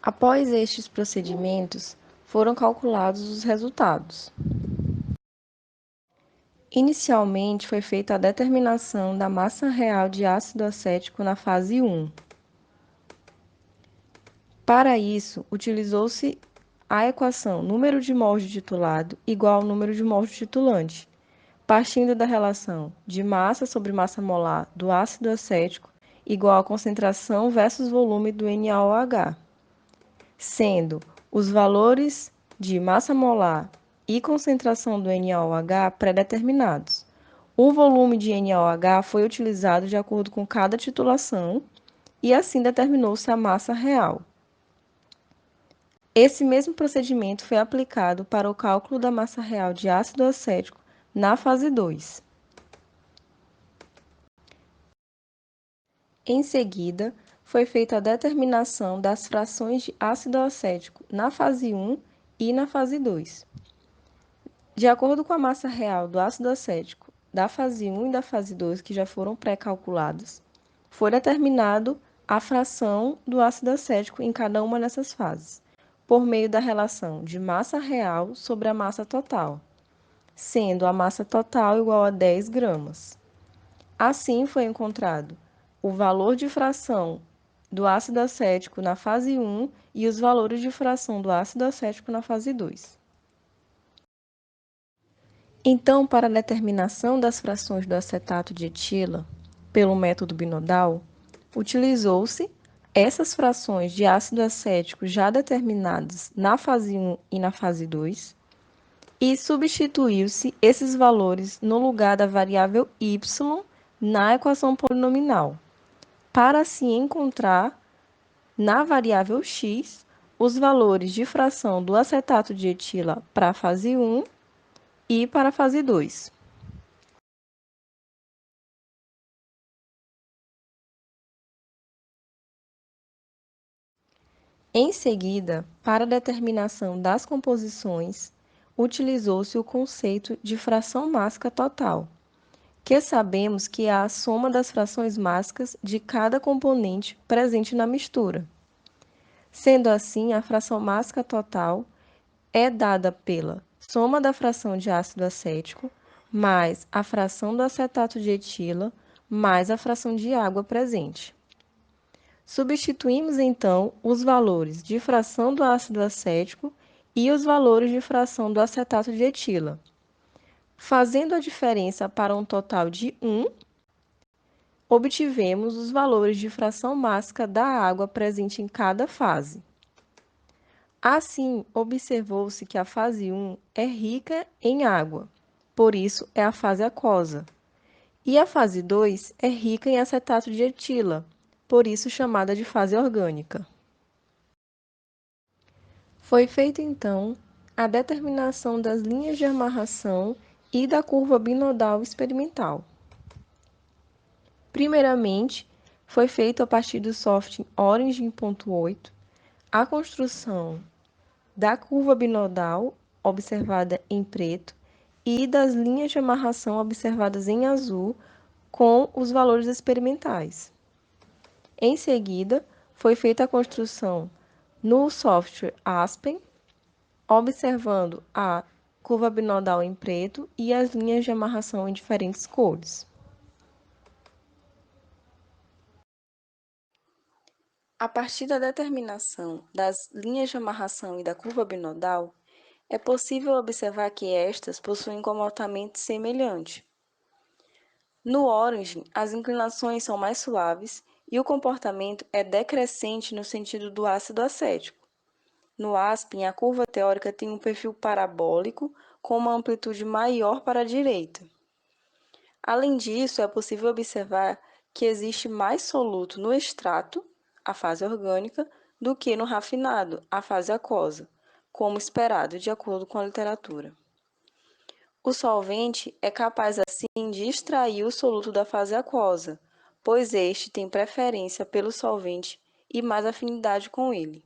Após estes procedimentos, foram calculados os resultados. Inicialmente, foi feita a determinação da massa real de ácido acético na fase 1. Para isso, utilizou-se a equação número de mols de titulado igual ao número de mols de titulante, partindo da relação de massa sobre massa molar do ácido acético igual à concentração versus volume do NaOH, sendo os valores de massa molar e concentração do NaOH pré-determinados. O volume de NaOH foi utilizado de acordo com cada titulação e assim determinou-se a massa real. Esse mesmo procedimento foi aplicado para o cálculo da massa real de ácido acético na fase 2. Em seguida, foi feita a determinação das frações de ácido acético na fase 1 e na fase 2. De acordo com a massa real do ácido acético da fase 1 e da fase 2, que já foram pré-calculadas, foi determinado a fração do ácido acético em cada uma dessas fases, por meio da relação de massa real sobre a massa total, sendo a massa total igual a 10 gramas. Assim, foi encontrado o valor de fração do ácido acético na fase 1 e os valores de fração do ácido acético na fase 2. Então, para a determinação das frações do acetato de etila pelo método binodal, utilizou-se essas frações de ácido acético já determinadas na fase 1 e na fase 2 e substituiu-se esses valores no lugar da variável y na equação polinomial, para assim encontrar na variável x os valores de fração do acetato de etila para a fase 1 e para a fase 2. Em seguida, para a determinação das composições, utilizou-se o conceito de fração mássica total, que sabemos que é a soma das frações mássicas de cada componente presente na mistura. Sendo assim, a fração mássica total é dada pela soma da fração de ácido acético mais a fração do acetato de etila mais a fração de água presente. Substituímos, então, os valores de fração do ácido acético e os valores de fração do acetato de etila, fazendo a diferença para um total de 1, obtivemos os valores de fração mássica da água presente em cada fase. Assim, observou-se que a fase 1 é rica em água, por isso é a fase aquosa, e a fase 2 é rica em acetato de etila, por isso chamada de fase orgânica. Foi feita, então, a determinação das linhas de amarração e da curva binodal experimental. Primeiramente, foi feito a partir do software Orange 1.8 a construção da curva binodal, observada em preto, e das linhas de amarração observadas em azul, com os valores experimentais. Em seguida, foi feita a construção no software Aspen, observando a curva binodal em preto e as linhas de amarração em diferentes cores. A partir da determinação das linhas de amarração e da curva binodal, é possível observar que estas possuem comportamento semelhante. No Orange, as inclinações são mais suaves e o comportamento é decrescente no sentido do ácido acético. No Aspen, a curva teórica tem um perfil parabólico com uma amplitude maior para a direita. Além disso, é possível observar que existe mais soluto no extrato, a fase orgânica, do que no rafinado, a fase aquosa, como esperado, de acordo com a literatura. O solvente é capaz, assim, de extrair o soluto da fase aquosa, pois este tem preferência pelo solvente e mais afinidade com ele.